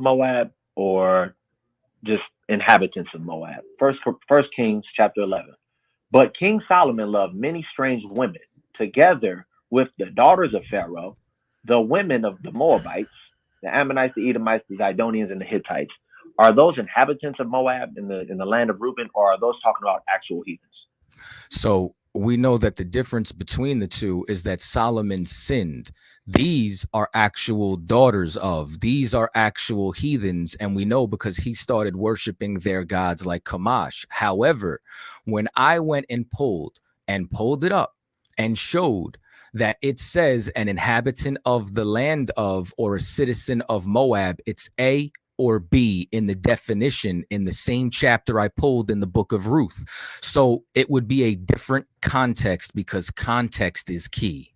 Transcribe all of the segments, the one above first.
Moab or just inhabitants of Moab? First Kings chapter 11. But King Solomon loved many strange women, together with the daughters of Pharaoh, the women of the Moabites, the Ammonites, the Edomites, the Zidonians, and the Hittites. Are those inhabitants of Moab in the land of Reuben, or are those talking about actual heathens? So we know that the difference between the two is that Solomon sinned. These are actual daughters of, these are actual heathens. And we know because he started worshiping their gods like Kamash. However, when I went and pulled it up and showed that it says an inhabitant of the land of or a citizen of Moab, it's A or B in the definition in the same chapter I pulled in the book of Ruth. So it would be a different context because context is key.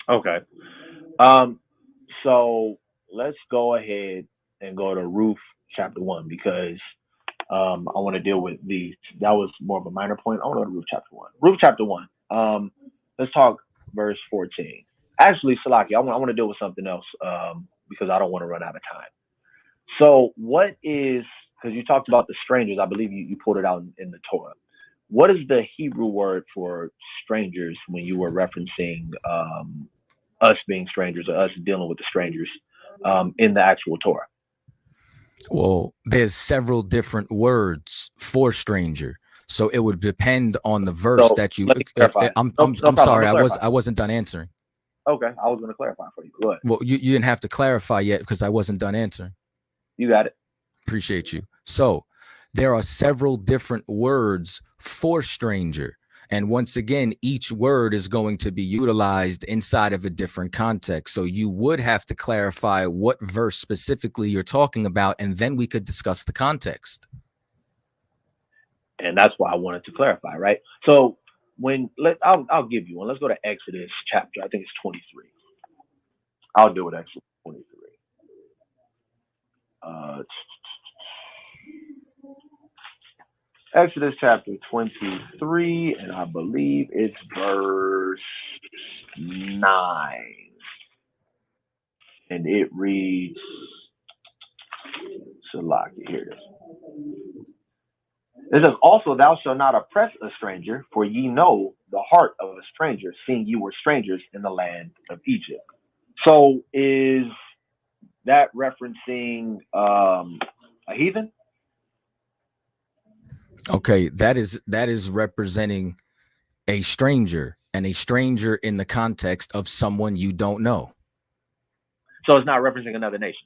Okay. So let's go ahead and go to Ruth chapter 1 because I want to deal with that was more of a minor point. I want to go to Ruth chapter 1. Ruth chapter 1. Let's talk verse 14. Actually, Salaki, I want to deal with something else because I don't want to run out of time. So what is, because you talked about the strangers, I believe you pulled it out in the Torah. What is the Hebrew word for strangers when you were referencing us being strangers or us dealing with the strangers in the actual Torah? Well, there's several different words for stranger. So it would depend on the verse that you. Let me clarify. I'm problem. sorry, I wasn't done answering. Okay, I was going to clarify for you. Go ahead. Well, you didn't have to clarify yet because I wasn't done answering. You got it. Appreciate you. So there are several different words for stranger. And once again, each word is going to be utilized inside of a different context. So you would have to clarify what verse specifically you're talking about, and then we could discuss the context. And that's why I wanted to clarify, right? So I'll give you one. Let's go to Exodus chapter, I think it's 23. I'll do it Exodus 23. Exodus chapter 23, and I believe it's verse 9. And it reads, Salaki, here it is. It says, also, thou shalt not oppress a stranger, for ye know the heart of a stranger, seeing you were strangers in the land of Egypt. So is that referencing a heathen? Okay, that is representing a stranger, and a stranger in the context of someone you don't know. So it's not referencing another nation.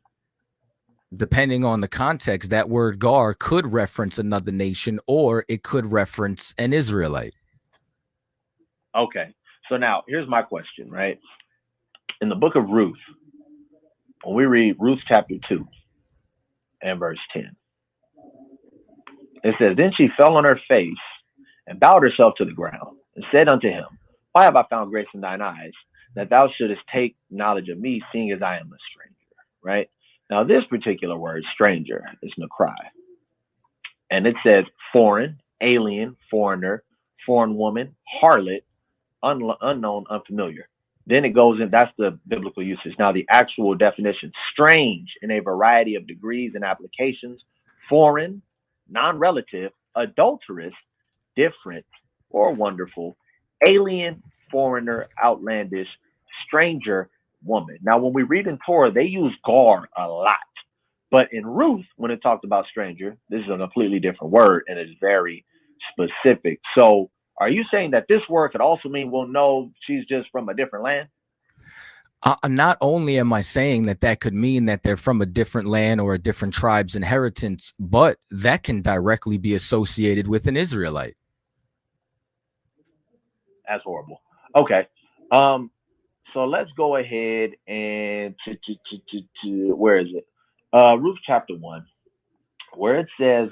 Depending on the context, that word gar could reference another nation, or it could reference an Israelite. Okay. So now here's my question, right? In the book of Ruth, when we read Ruth chapter 2 and verse 10, it says, then she fell on her face and bowed herself to the ground and said unto him, why have I found grace in thine eyes, that thou shouldest take knowledge of me, seeing as I am a stranger, right? Now, this particular word, stranger, is nakrai. And it says foreign, alien, foreigner, foreign woman, harlot, unknown, unfamiliar. Then it goes in, that's the biblical usage. Now, the actual definition, strange in a variety of degrees and applications, foreign, non-relative, adulterous, different, or wonderful, alien, foreigner, outlandish, stranger, woman. Now, when we read in Torah, they use gar a lot. But in Ruth, when it talked about stranger, this is a completely different word, and it's very specific. So are you saying that this word could also mean, well, no, she's just from a different land? Not only am I saying that could mean that they're from a different land or a different tribe's inheritance, but that can directly be associated with an Israelite. That's horrible. Okay. So let's go ahead and where is it? Ruth chapter 1, where it says,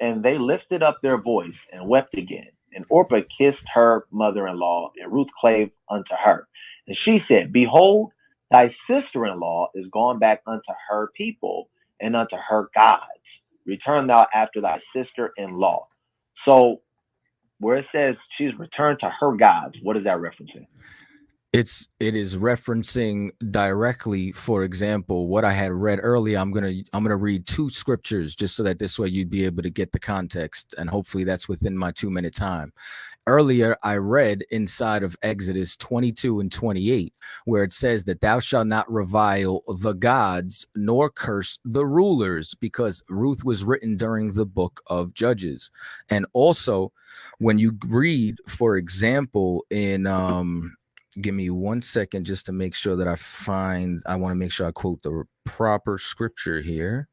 and they lifted up their voice and wept again. And Orpah kissed her mother-in-law, and Ruth clave unto her. And she said, behold, thy sister-in-law is gone back unto her people and unto her gods. Return thou after thy sister-in-law. So where it says she's returned to her gods, what is that referencing? It is referencing directly, for example, what I had read earlier. I'm gonna read two scriptures just so that this way you'd be able to get the context, and hopefully that's within my 2-minute time. Earlier, I read inside of Exodus 22 and 28, where it says that thou shalt not revile the gods nor curse the rulers, because Ruth was written during the book of Judges. And also, when you read, for example, in give me 1 second just to make sure that I want to make sure I quote the proper scripture here.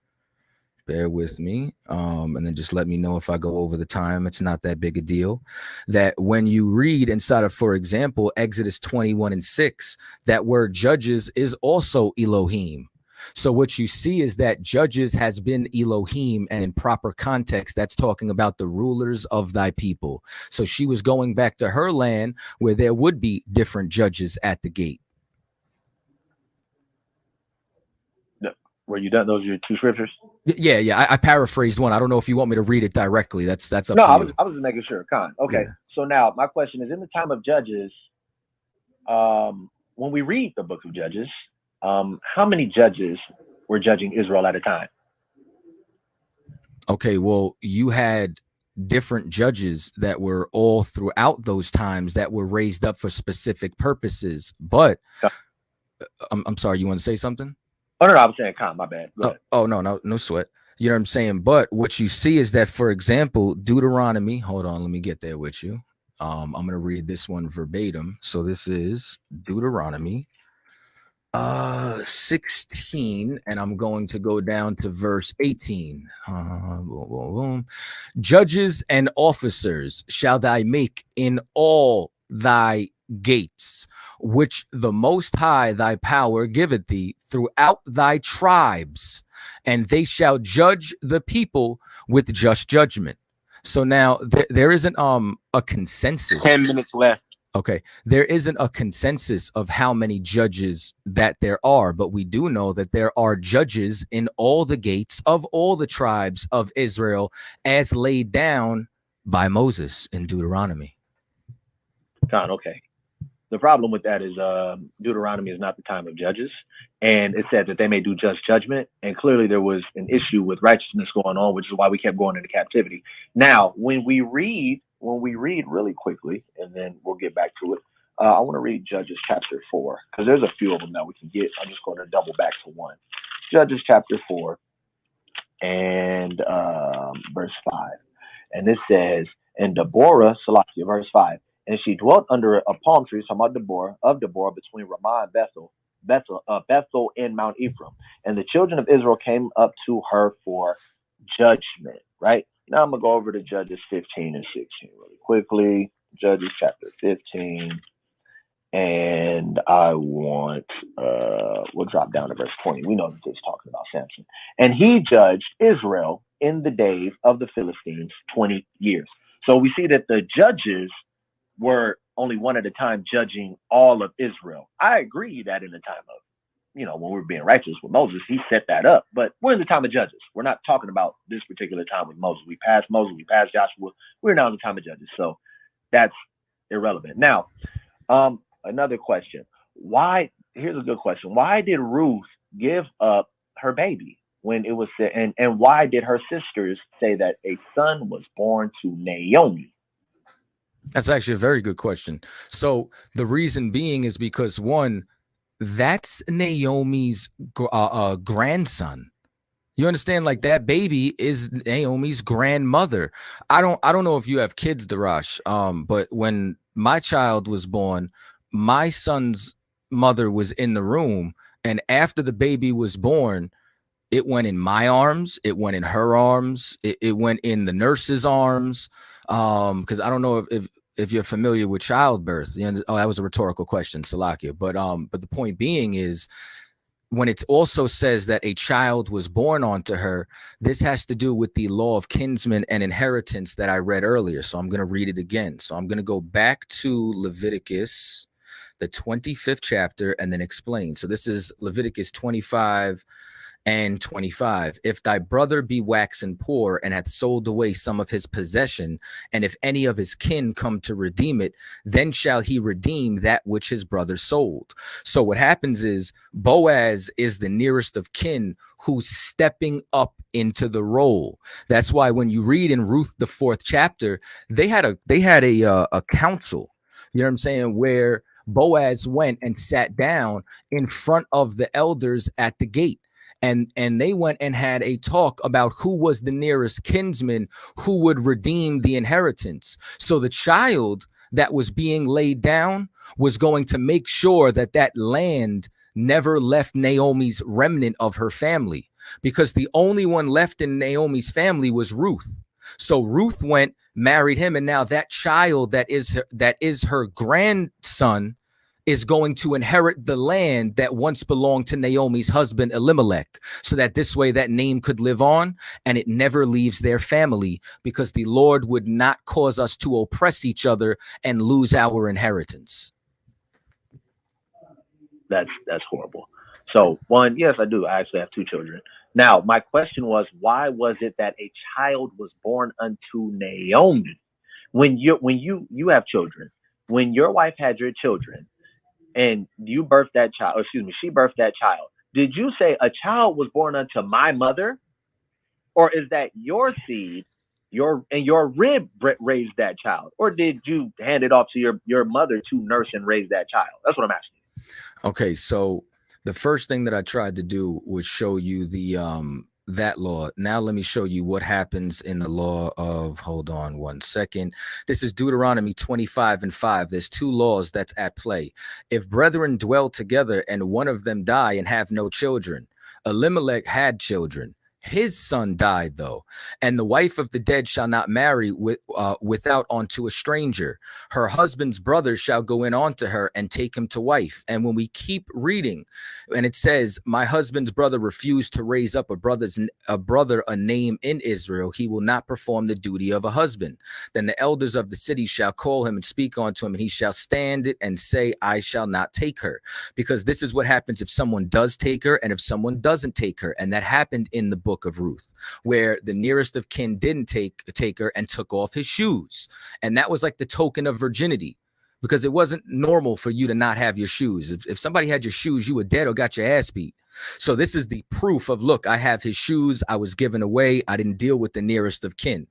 Bear with me. And then just let me know if I go over the time. It's not that big a deal. That when you read inside of, for example, Exodus 21 and 6, that word judges is also Elohim. So what you see is that judges has been Elohim, and in proper context, that's talking about the rulers of thy people. So she was going back to her land where there would be different judges at the gate. Were you done? Those are your two scriptures? Yeah. I paraphrased one. I don't know if you want me to read it directly. That's up No, to you. I was just making sure. Okay. Yeah. So now my question is: in the time of Judges, when we read the book of Judges, how many judges were judging Israel at a time? Okay, well, you had different judges that were all throughout those times that were raised up for specific purposes. But I'm sorry, you want to say something? Oh no, I was saying my bad. No sweat. You know what I'm saying? But what you see is that, for example, Deuteronomy, hold on, let me get there with you. I'm going to read this one verbatim. So this is Deuteronomy 16, and I'm going to go down to verse 18. Boom, boom, boom. Judges and officers shall thy make in all thy gates, which the Most High thy power giveth thee throughout thy tribes, and they shall judge the people with just judgment. So now there isn't a consensus. 10 minutes left. Okay, there isn't a consensus of how many judges that there are, but we do know that there are judges in all the gates of all the tribes of Israel, as laid down by Moses in Deuteronomy. Okay. The problem with that is Deuteronomy is not the time of Judges, and it said that they may do just judgment, and clearly there was an issue with righteousness going on, which is why we kept going into captivity. Now, when we read really quickly, and then we'll get back to it, I want to read Judges chapter 4, because there's a few of them that we can get. I'm just going to double back to one. Judges chapter 4 and verse 5. And it says, and Deborah, Salakia, verse 5, and she dwelt under a palm tree, talking about Deborah, between Ramah and Bethel in Mount Ephraim. And the children of Israel came up to her for judgment, right? Now I'm going to go over to Judges 15 and 16 really quickly. Judges chapter 15. And I want, we'll drop down to verse 20. We know that this is talking about Samson. And he judged Israel in the days of the Philistines 20 years. So we see that the judges were only one at a time judging all of Israel. I agree that in the time of, when we were being righteous with Moses, he set that up. But we're in the time of Judges. We're not talking about this particular time with Moses. We passed Moses, we passed Joshua. We're now in the time of Judges. So that's irrelevant. Now, another question. Here's a good question. Why did Ruth give up her baby when it was said, and why did her sisters say that a son was born to Naomi? That's actually a very good question. So the reason being is because, one, that's Naomi's grandson. You understand? Like, that baby is Naomi's grandmother. I don't know if you have kids, Darash, but when my child was born, my son's mother was in the room, and after the baby was born, it went in my arms, it went in her arms, it went in the nurse's arms. Because I don't know if you're familiar with childbirth. That was a rhetorical question, Salakia. But the point being is, when it also says that a child was born onto her, this has to do with the law of kinsmen and inheritance that I read earlier. So I'm going to read it again. So I'm going to go back to Leviticus, the 25th chapter, and then explain. So this is Leviticus 25 And 25, if thy brother be waxen poor and hath sold away some of his possession, and if any of his kin come to redeem it, then shall he redeem that which his brother sold. So what happens is Boaz is the nearest of kin who's stepping up into the role. That's why when you read in Ruth, the 4th chapter, they had a council, you know what I'm saying, where Boaz went and sat down in front of the elders at the gate. And they went and had a talk about who was the nearest kinsman who would redeem the inheritance. So the child that was being laid down was going to make sure that that land never left Naomi's remnant of her family, because the only one left in Naomi's family was Ruth. So Ruth went, married him, and now that child that is her grandson is going to inherit the land that once belonged to Naomi's husband, Elimelech, so that this way that name could live on and it never leaves their family, because the Lord would not cause us to oppress each other and lose our inheritance. That's horrible. So one, yes, I do. I actually have 2 children. Now, my question was, why was it that a child was born unto Naomi? When you have children, when your wife had your children, and you birthed that child, or excuse me, she birthed that child, did you say a child was born unto my mother? Or is that your seed, your rib raised that child? Or did you hand it off to your mother to nurse and raise that child? That's what I'm asking. Okay, so the first thing that I tried to do was show you the that law. Now let me show you what happens in the law of, hold on one second. This is Deuteronomy 25:5. There's 2 laws that's at play. If brethren dwell together and one of them die and have no children, Elimelech had children. His son died, though, and the wife of the dead shall not marry without unto a stranger. Her husband's brother shall go in unto her and take him to wife. And when we keep reading, and it says, my husband's brother refused to raise up a brother a name in Israel, he will not perform the duty of a husband. Then the elders of the city shall call him and speak unto him, and he shall stand it and say, I shall not take her. Because this is what happens if someone does take her and if someone doesn't take her. And that happened in the book of Ruth, where the nearest of kin didn't take her and took off his shoes. And that was like the token of virginity, because it wasn't normal for you to not have your shoes. If somebody had your shoes, you were dead or got your ass beat. So this is the proof of, look, I have his shoes. I was given away. I didn't deal with the nearest of kin.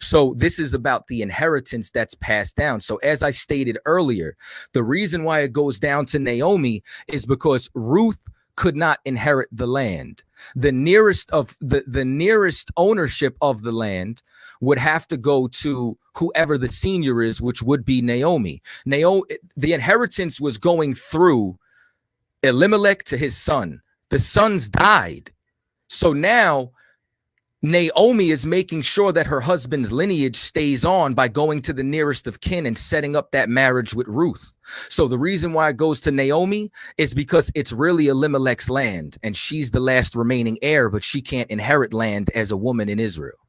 So this is about the inheritance that's passed down. So as I stated earlier, the reason why it goes down to Naomi is because Ruth could not inherit the land. The nearest ownership of the land would have to go to whoever the senior is, which would be Naomi. The inheritance was going through Elimelech to his son. The sons died. So now Naomi is making sure that her husband's lineage stays on by going to the nearest of kin and setting up that marriage with Ruth. So the reason why it goes to Naomi is because it's really Elimelech's land, and she's the last remaining heir, but she can't inherit land as a woman in Israel.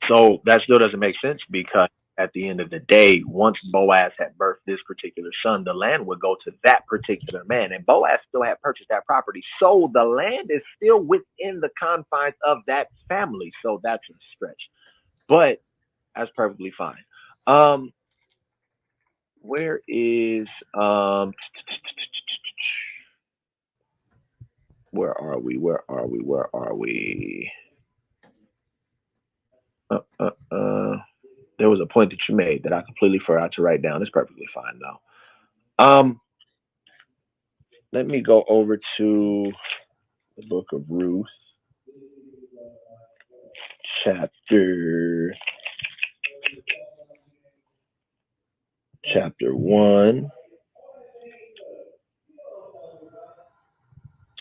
So that still doesn't make sense, because at the end of the day, once Boaz had birthed this particular son, the land would go to that particular man, and Boaz still had purchased that property. So the land is still within the confines of that family. So that's a stretch, but that's perfectly fine. Where is where are we? There was a point that you made that I completely forgot to write down. It's perfectly fine though. Let me go over to the book of Ruth, chapter 1.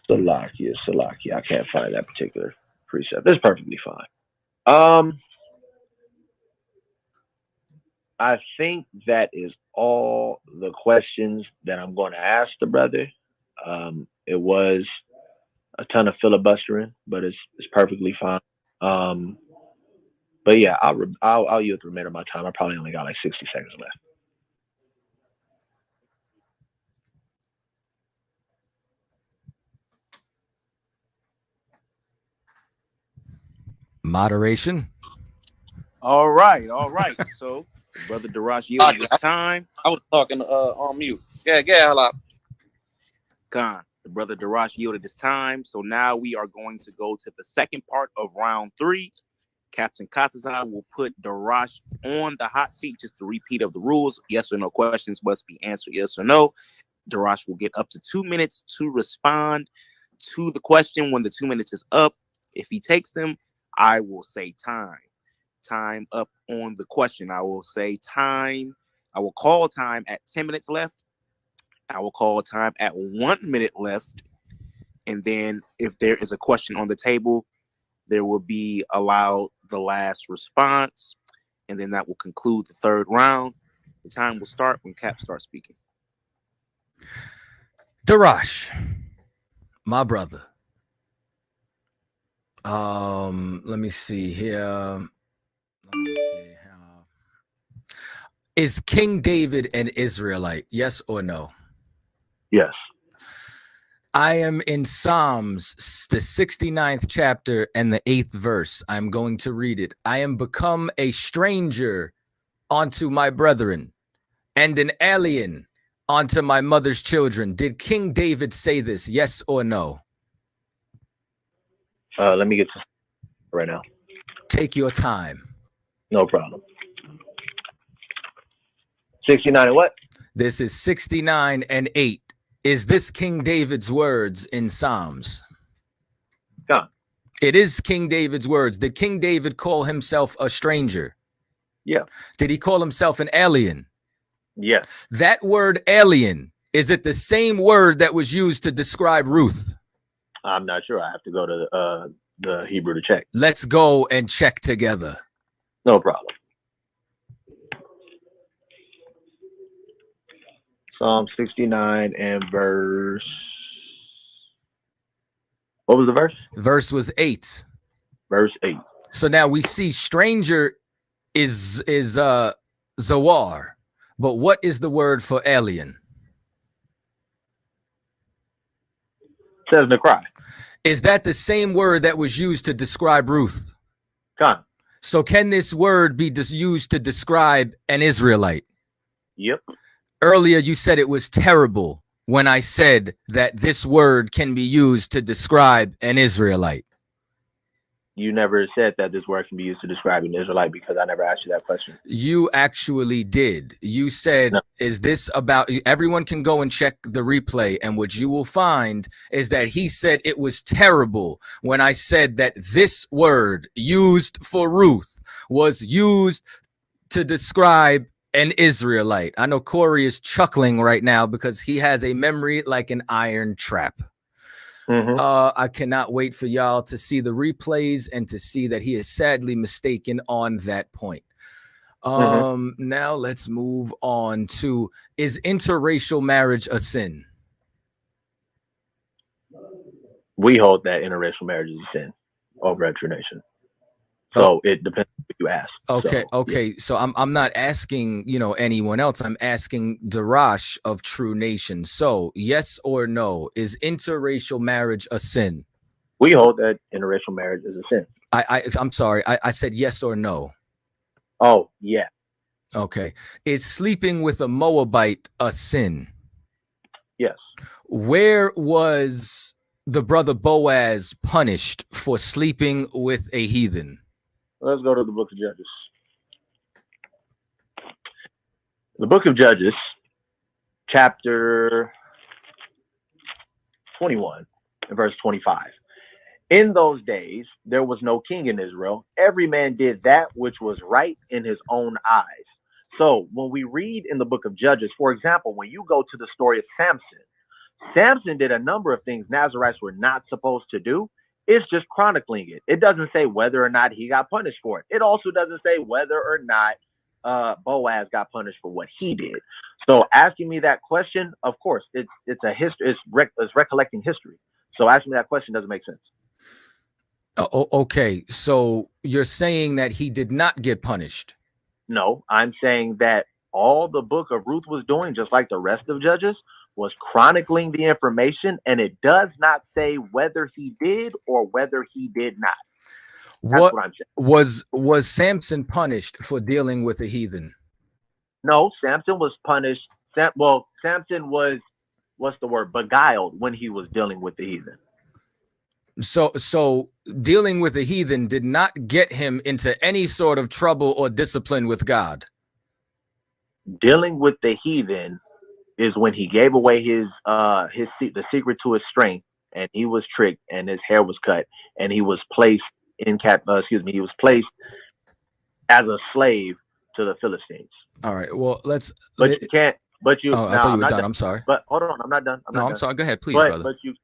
Salakia. I can't find that particular precept. It's perfectly fine. I think that is all the questions that I'm going to ask the brother. It was a ton of filibustering, but it's perfectly fine. But yeah, I'll use the remainder of my time. I probably only got like 60 seconds left. Moderation. All right. So, brother Darash yielded his time. I was talking on mute. Yeah, hello. Con. The brother Darash yielded his time. So now we are going to go to the second part of round 3. Captain Chaataza will put Darash on the hot seat. Just a repeat of the rules. Yes or no questions must be answered yes or no. Darash will get up to 2 minutes to respond to the question. When the 2 minutes is up, if he takes them, I will say time. Time up on the question. I will say time. I will call time at 10 minutes left. I will call time at 1 minute left. And then if there is a question on the table, there will be allowed the last response. And then that will conclude the third round. The time will start when Cap starts speaking. Darash, my brother. Let me see here. Is King David an Israelite? Yes or no? Yes. I am in Psalms, the 69th chapter and the 8th verse. I'm going to read it. I am become a stranger unto my brethren and an alien unto my mother's children. Did King David say this? Yes or no? Let me get to right now. Take your time. No problem. 69 and what? This is 69 and 8. Is this King David's words in Psalms? God. It is King David's words. Did King David call himself a stranger? Yeah. Did he call himself an alien? Yes. That word alien, is it the same word that was used to describe Ruth? I'm not sure. I have to go to the Hebrew to check. Let's go and check together. No problem. Psalm 69 and verse. What was the verse? Verse was 8. Verse 8. So now we see stranger is zawar, but what is the word for alien? It says Nakrai. Is that the same word that was used to describe Ruth? Con. So can this word be used to describe an Israelite? Yep. Earlier, you said it was terrible when I said that this word can be used to describe an Israelite. You never said that this word can be used to describe an Israelite because I never asked you that question. You actually did. You said, no. Is this about, everyone can go and check the replay, and what you will find is that he said it was terrible when I said that this word used for Ruth was used to describe an Israelite. I know Corey is chuckling right now because he has a memory like an iron trap. Mm-hmm. I cannot wait for y'all to see the replays and to see that he is sadly mistaken on that point. Now let's move on to, is interracial marriage a sin? We hold that interracial marriage is a sin over at True Nation. So it depends on what you ask. Okay. So I'm not asking, anyone else. I'm asking Darash of True Nation. So yes or no, is interracial marriage a sin? We hold that interracial marriage is a sin. I'm sorry. I said yes or no. Oh, yeah. Okay. Is sleeping with a Moabite a sin? Yes. Where was the brother Boaz punished for sleeping with a heathen? Let's go to the book of Judges. The book of Judges, chapter 21, verse 25. In those days, there was no king in Israel. Every man did that which was right in his own eyes. So when we read in the book of Judges, for example, when you go to the story of Samson did a number of things Nazarites were not supposed to do. It's just chronicling it. It doesn't say whether or not he got punished for it. It also doesn't say whether or not Boaz got punished for what he did. So asking me that question, of course, it's a history. It's recollecting history. So asking me that question doesn't make sense. Okay. So you're saying that he did not get punished? No, I'm saying that all the book of Ruth was doing, just like the rest of Judges, was chronicling the information, and it does not say whether he did or whether he did not. What what I'm saying. was Samson punished for dealing with a heathen? No, Samson was punished. Samson was, what's the word, beguiled when he was dealing with the heathen. So dealing with a heathen did not get him into any sort of trouble or discipline with God. Dealing with the heathen is when he gave away the secret to his strength, and he was tricked, and his hair was cut, and he was placed he was placed as a slave to the Philistines. All right. Well, But you can't. But you Oh, I now thought you I'm were not done. done. I'm sorry. But hold on, I'm not done. I'm No, not I'm done. sorry. Go ahead, please, But brother. you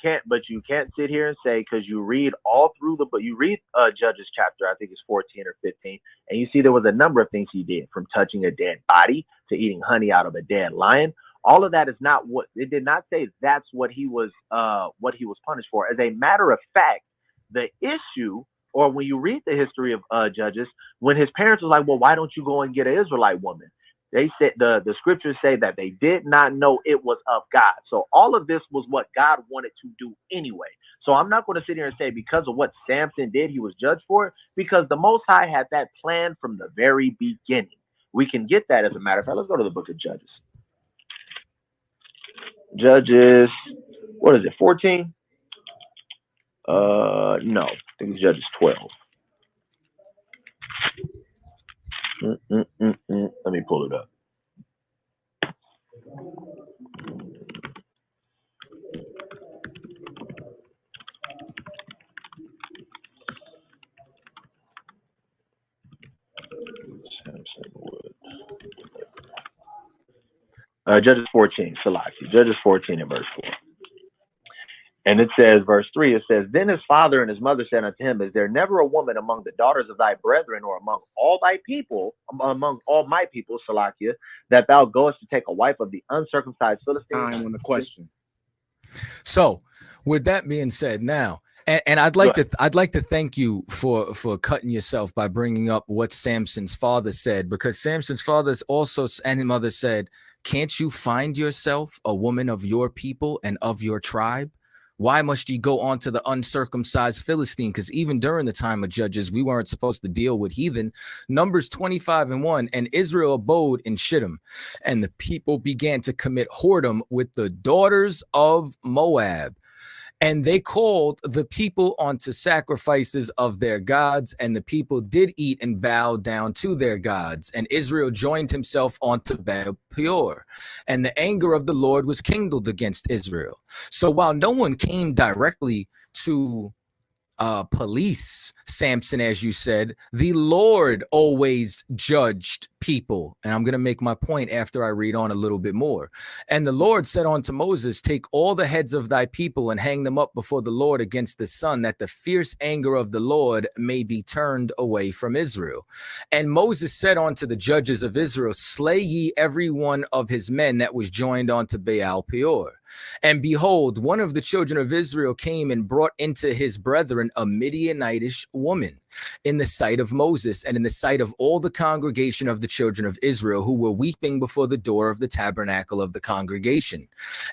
can't sit here and say, because you read all through you read Judges chapter, I think it's 14 or 15, and you see there was a number of things he did, from touching a dead body to eating honey out of a dead lion. All of that is not what it did not say. That's what he was punished for. As a matter of fact, the issue, or when you read the history of Judges, when his parents was like, well, why don't you go and get an Israelite woman? They said the scriptures say that they did not know it was of God. So all of this was what God wanted to do anyway. So I'm not going to sit here and say because of what Samson did, he was judged for it, because the Most High had that plan from the very beginning. We can get that, as a matter of fact. Let's go to the book of Judges. Judges, what is it, 14? No, I think it's Judges 12. Let me pull it up. Judges 14, Salaki. Judges 14 and verse 4. And it says, verse 3, it says, then his father and his mother said unto him, is there never a woman among the daughters of thy brethren, or among all thy people, among all my people, Salakia, that thou goest to take a wife of the uncircumcised Philistines? Time on the question. So, with that being said, now, and I'd like to thank you for cutting yourself by bringing up what Samson's father said, because Samson's father also and his mother said, can't you find yourself a woman of your people and of your tribe? Why must you go on to the uncircumcised Philistine? Because even during the time of Judges, we weren't supposed to deal with heathen. Numbers 25:1, and Israel abode in Shittim, and the people began to commit whoredom with the daughters of Moab. And they called the people onto sacrifices of their gods, and the people did eat and bow down to their gods. And Israel joined himself onto Baal Peor, and the anger of the Lord was kindled against Israel. So while no one came directly to police Samson, as you said, the Lord always judged people. And I'm going to make my point after I read on a little bit more. And the Lord said unto Moses, take all the heads of thy people and hang them up before the Lord against the sun, that the fierce anger of the Lord may be turned away from Israel. And Moses said unto the judges of Israel, slay ye every one of his men that was joined unto Baal Peor. And behold, one of the children of Israel came and brought into his brethren a Midianitish woman in the sight of Moses and in the sight of all the congregation of the children of Israel, who were weeping before the door of the tabernacle of the congregation.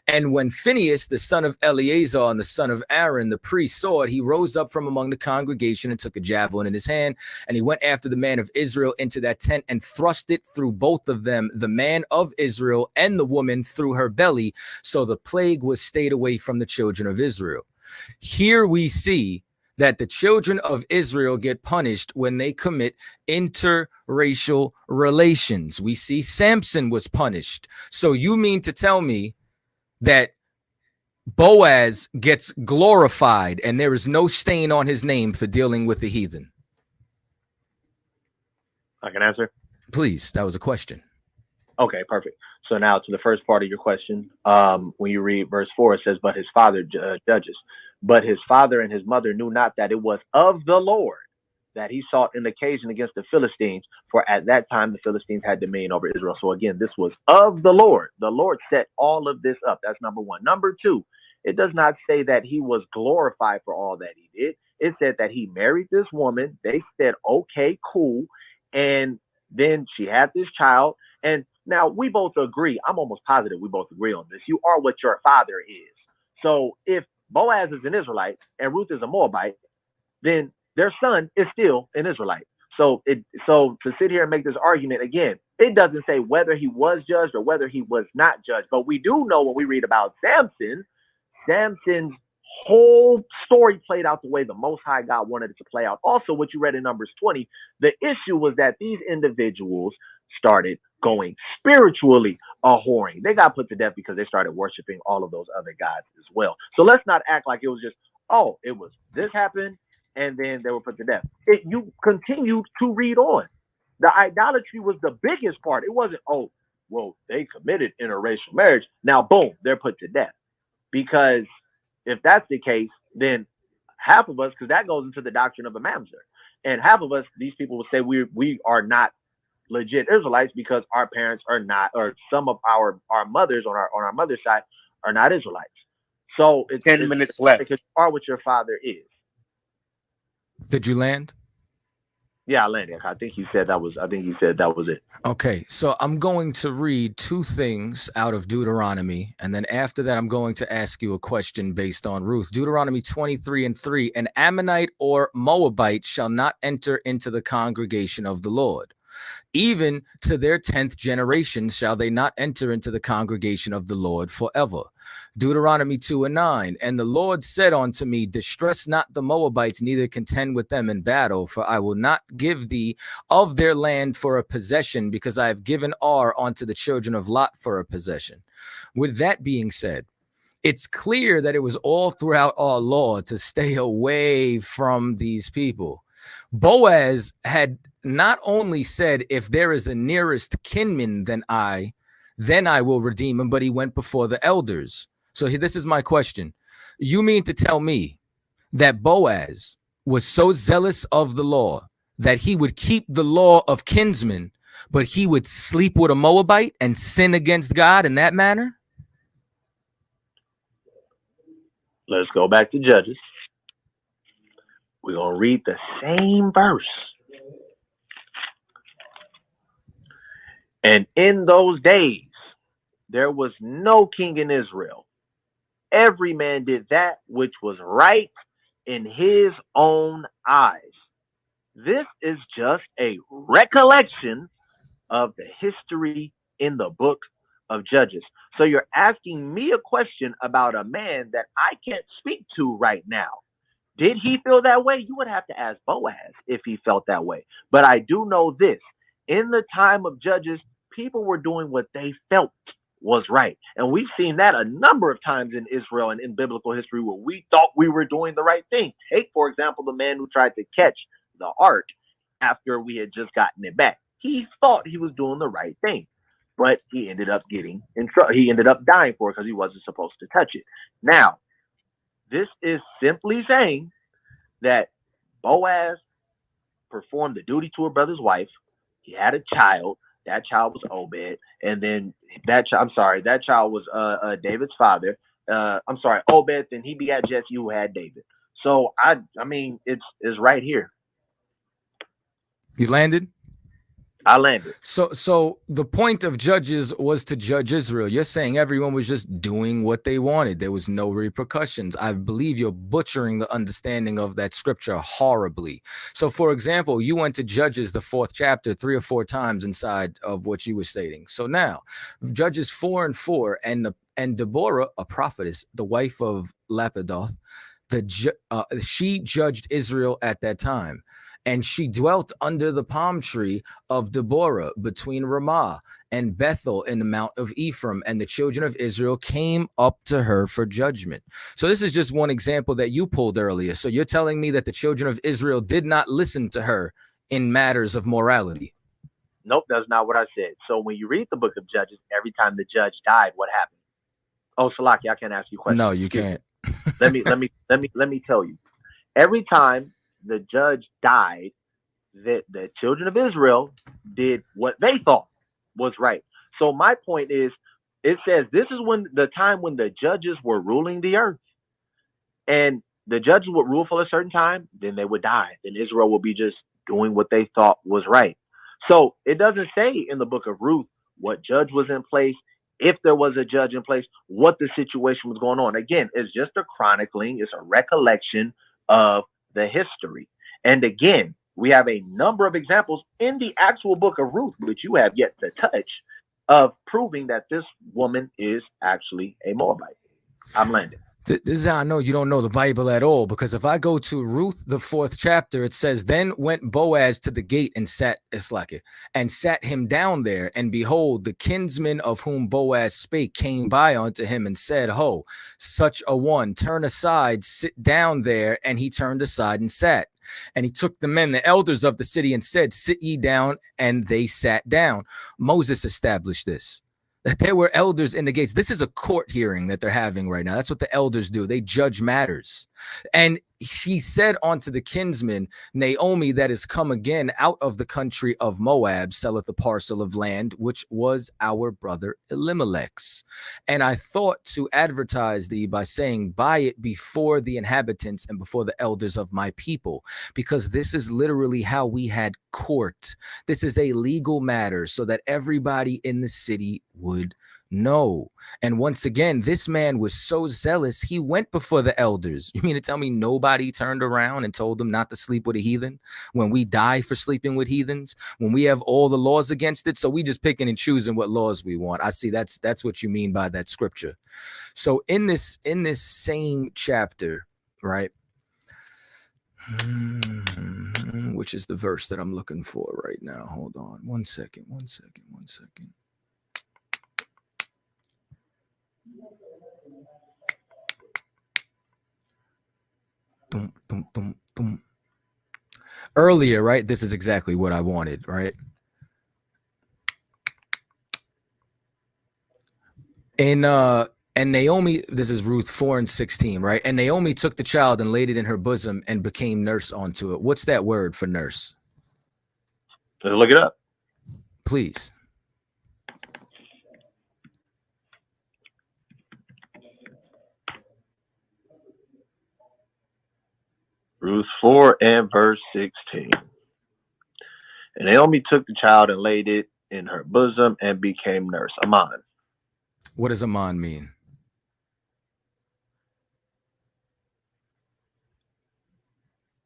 And when Phinehas, the son of Eleazar, and the son of Aaron, the priest, saw it, he rose up from among the congregation and took a javelin in his hand, and he went after the man of Israel into that tent and thrust it through both of them, the man of Israel and the woman through her belly. So the plague was stayed away from the children of Israel. Here we see that the children of Israel get punished when they commit interracial relations. We see Samson was punished. So you mean to tell me that Boaz gets glorified and there is no stain on his name for dealing with the heathen? I can answer. Please, that was a question. Okay, perfect. So now to the first part of your question, when you read verse 4, it says, but his father judges. But his father and his mother knew not that it was of the Lord that he sought an occasion against the Philistines, for at that time the Philistines had dominion over Israel. So again, this was of the Lord. The Lord set all of this up. That's number one. Number two, it does not say that he was glorified for all that he did. It said that he married this woman. They said, okay, cool. And then she had this child. And now we both agree. I'm almost positive we both agree on this. You are what your father is. So if Boaz is an Israelite and Ruth is a Moabite, then their son is still an Israelite. So to sit here and make this argument again, it doesn't say whether he was judged or whether he was not judged. But we do know when we read about Samson's whole story played out the way the Most High God wanted it to play out. Also, what you read in Numbers 20, the issue was that these individuals started going spiritually a whoring. They got put to death because they started worshiping all of those other gods as well. So let's not act like it was just, oh, it was this happened and then they were put to death. You continue to read on. The idolatry was the biggest part. It wasn't, oh, well, they committed interracial marriage. Now, boom, they're put to death. Because if that's the case, then half of us, because that goes into the doctrine of a mamzer, and half of us, these people will say we are not legit Israelites because our parents are not, or some of our mothers on our mother's side are not Israelites. So it's 10 minutes left. Because you are what your father is. Did you land? Yeah, I landed. I think he said that was it. Okay, so I'm going to read two things out of Deuteronomy, and then after that, I'm going to ask you a question based on Ruth. Deuteronomy 23:3, an Ammonite or Moabite shall not enter into the congregation of the Lord. Even to their 10th generation shall they not enter into the congregation of the Lord forever. Deuteronomy 2:9, and the Lord said unto me, distress not the Moabites, neither contend with them in battle, for I will not give thee of their land for a possession, because I have given Ar unto the children of Lot for a possession. With that being said, it's clear that it was all throughout our law to stay away from these people. Boaz had not only said, if there is a nearest kinman than I, then I will redeem him, but he went before the elders. So this is my question. You mean to tell me that Boaz was so zealous of the law that he would keep the law of kinsmen, but he would sleep with a Moabite and sin against God in that manner? Let's go back to Judges. We're going to read the same verse. And in those days, there was no king in Israel. Every man did that which was right in his own eyes. This is just a recollection of the history in the book of Judges. So you're asking me a question about a man that I can't speak to right now. Did he feel that way? You would have to ask Boaz if he felt that way. But I do know this. In the time of Judges, people were doing what they felt was right. And we've seen that a number of times in Israel and in biblical history where we thought we were doing the right thing. Take, for example, the man who tried to catch the ark after we had just gotten it back. He thought he was doing the right thing, but he ended up getting in trouble. He ended up dying for it because he wasn't supposed to touch it. Now, this is simply saying that Boaz performed the duty to her brother's wife. He had a child. That child was Obed, and then that child was David's father. Obed. Then he begat Jesse, who had David. So I mean, it's right here. You landed? I landed. So the point of Judges was to judge Israel. You're saying everyone was just doing what they wanted. There was no repercussions. I believe you're butchering the understanding of that scripture horribly. So, for example, you went to Judges, the 4th chapter, 3 or 4 times inside of what you were stating. So now, Judges 4:4, and Deborah, a prophetess, the wife of Lapidoth, she judged Israel at that time. And she dwelt under the palm tree of Deborah between Ramah and Bethel in the Mount of Ephraim. And the children of Israel came up to her for judgment. So this is just one example that you pulled earlier. So you're telling me that the children of Israel did not listen to her in matters of morality? Nope, that's not what I said. So when you read the book of Judges, every time the judge died, what happened? Oh, Salaki, I can't ask you questions. No, you can't. let me tell you. Every time the judge died, that the children of Israel did what they thought was right. So my point is, it says this is when the time when the judges were ruling the earth, and the judges would rule for a certain time, then they would die. Then Israel will be just doing what they thought was right. So it doesn't say in the book of Ruth what judge was in place, if there was a judge in place, what the situation was going on. Again, it's just a chronicling, it's a recollection of the history. And again, we have a number of examples in the actual book of Ruth, which you have yet to touch, of proving that this woman is actually a Moabite. I'm landing. This is how I know you don't know the Bible at all, because if I go to Ruth, the 4th chapter, it says, then went Boaz to the gate and sat, it's like it, and sat him down there. And behold, the kinsman of whom Boaz spake came by unto him and said, ho, such a one, turn aside, sit down there. And he turned aside and sat. And he took the men, the elders of the city, and said, sit ye down. And they sat down. Moses established this, that there were elders in the gates. This is a court hearing that they're having right now. That's what the elders do. They judge matters. And he said unto the kinsman, Naomi, that is come again out of the country of Moab, selleth a parcel of land, which was our brother Elimelech's. And I thought to advertise thee by saying, buy it before the inhabitants and before the elders of my people, because this is literally how we had court. This is a legal matter so that everybody in the city would know. And once again, this man was so zealous, he went before the elders. You mean to tell me nobody turned around and told him not to sleep with a heathen? When we die for sleeping with heathens, when we have all the laws against it, so we just picking and choosing what laws we want. I see that's what you mean by that scripture. So in this same chapter, right? Which is the verse that I'm looking for right now. Hold on. One second. Earlier, right? This is exactly what I wanted, right? And Naomi, this is Ruth 4:16, right? And Naomi took the child and laid it in her bosom and became nurse unto it. What's that word for nurse? Let's look it up. Please. Ruth 4 and verse 16. And Naomi took the child and laid it in her bosom and became nurse. Aman. What does Aman mean?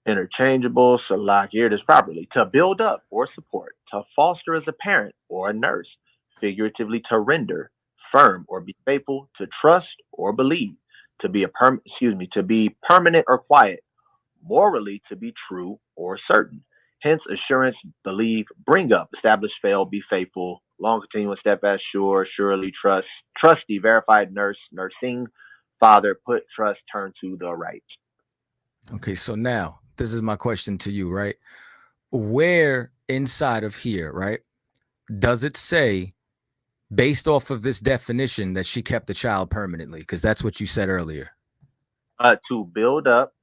Interchangeable, salak, here it is properly. To build up or support, to foster as a parent or a nurse, figuratively to render, firm or be faithful, to trust or believe, to be to be permanent or quiet, morally to be true or certain. Hence, assurance, believe, bring up, establish, fail, be faithful, long continuous, steadfast, sure, surely, trust, trusty, verified, nurse, nursing, father, put, trust, turn to the right. Okay, so now this is my question to you, right? Where inside of here, right, does it say, based off of this definition, that she kept the child permanently? Because that's what you said earlier. To build up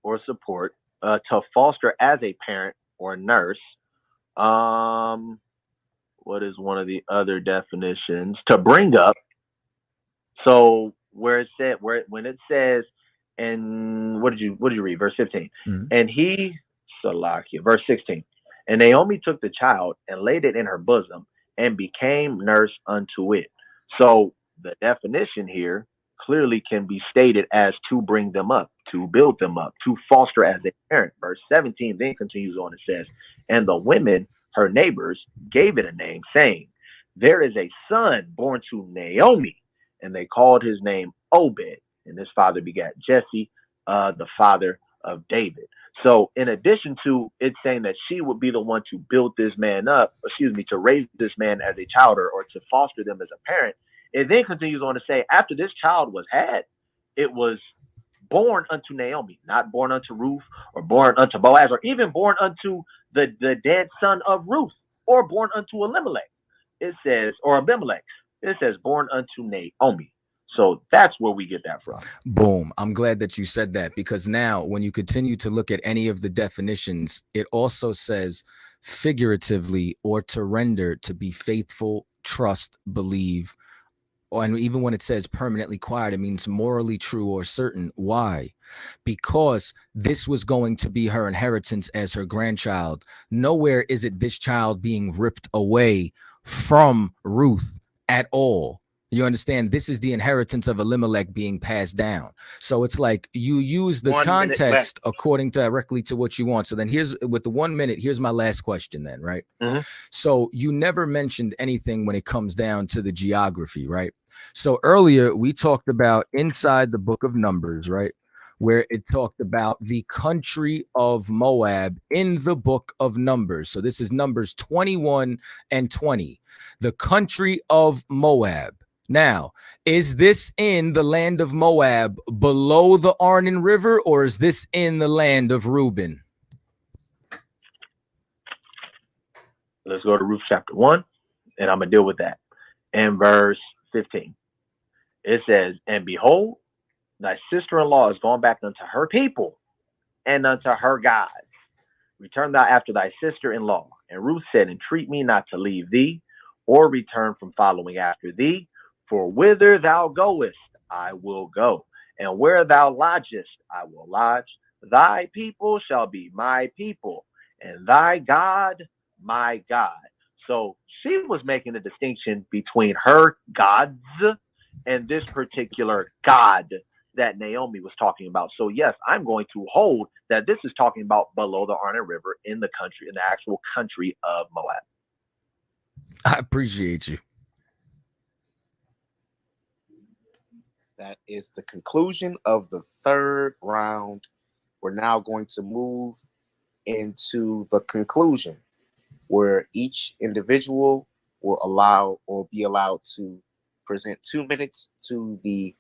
or support, to foster as a parent or nurse. What is one of the other definitions? To bring up. So when it says, and what did you read? Verse 15. Mm-hmm. And he, Salakia, verse 16. And Naomi took the child and laid it in her bosom and became nurse unto it. So the definition here clearly can be stated as to bring them up, to build them up, to foster as a parent. Verse 17 then continues on and says, and the women, her neighbors, gave it a name, saying, there is a son born to Naomi, and they called his name Obed, and his father begat Jesse, the father of David. So in addition to it saying that she would be the one to build this man up, to raise this man as a child or to foster them as a parent, it then continues on to say, after this child was had, it was born unto Naomi, not born unto Ruth or born unto Boaz or even born unto the dead son of Ruth or born unto Elimelech. It says, or Abimelech. It says born unto Naomi. So that's where we get that from. Boom. I'm glad that you said that, because now when you continue to look at any of the definitions, it also says figuratively or to render, to be faithful, trust, believe. And even when it says permanently quiet, it means morally true or certain. Why? Because this was going to be her inheritance as her grandchild. Nowhere is it this child being ripped away from Ruth at all. You understand? This is the inheritance of Elimelech being passed down. So it's like you use the 1 minute context left. according directly to what you want. So then here's with the 1 minute, here's my last question then, right? Mhm. So you never mentioned anything when it comes down to the geography, right? So earlier we talked about inside the book of Numbers, right? Where it talked about the country of Moab in the book of Numbers. So this is Numbers 21 and 20. The country of Moab. Now, is this in the land of Moab below the Arnon River, or is this in the land of Reuben? Let's go to Ruth chapter 1, and I'm going to deal with that. In verse 15, it says, "And behold, thy sister-in-law is gone back unto her people and unto her gods. Return thou after thy sister-in-law." And Ruth said, "Entreat me not to leave thee, or return from following after thee. For whither thou goest, I will go, and where thou lodgest, I will lodge. Thy people shall be my people, and thy God, my God." So she was making a distinction between her gods and this particular God that Naomi was talking about. So yes, I'm going to hold that this is talking about below the Arnon River in the country, in the actual country of Moab. I appreciate you. That is the conclusion of the third round. We're now going to move into the conclusion, where each individual will allow or be allowed to present 2 minutes to the